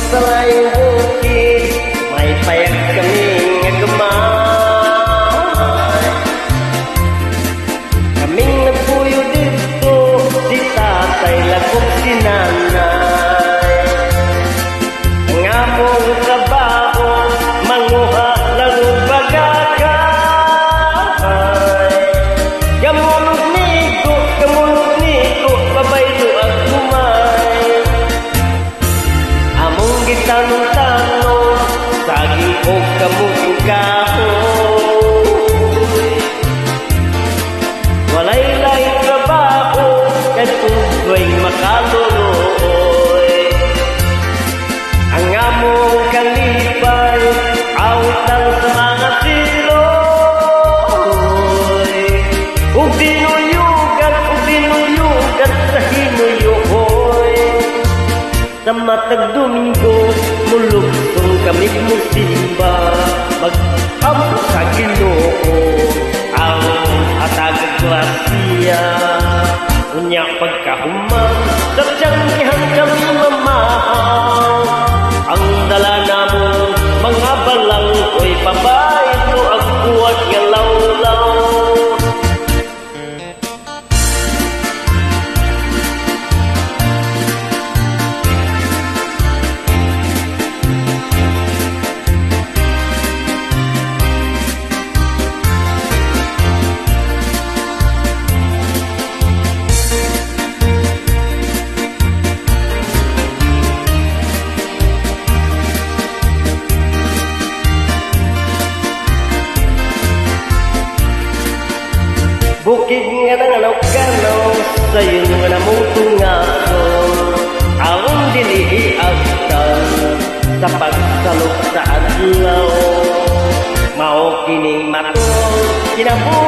sa layong bukid, may payag kaming agamay. Kaming nagpuyo dito, si tatay lagok si nanay. Ang among trabaho, manguha laro bagakay. Gamulog niko, babaylo at kumay. Among gitanong-tanong, saging o kamutong kahoy. Walay laing trabaho, kahit tugoy makaluloy. Ang among kalipay, awtal sa mga siloy. Ug dinuyugan sa hinuyoy. Sa matag Domingo, mulugtong kami musimba. Mag-ampo sa Ginoo, ang atag klasya. Unya pagkahuman, sa tiyanggihan kami mamahal. Ang dala namo, mga balang ko'y pabaylo, ang buwag nga lawlaw. Bukid nga nanganaw-kanaw, sa'yo nga namutungason. Ang dilihiagtan sa pagsalok sa adlaw. Mao kining matol, kinabuhi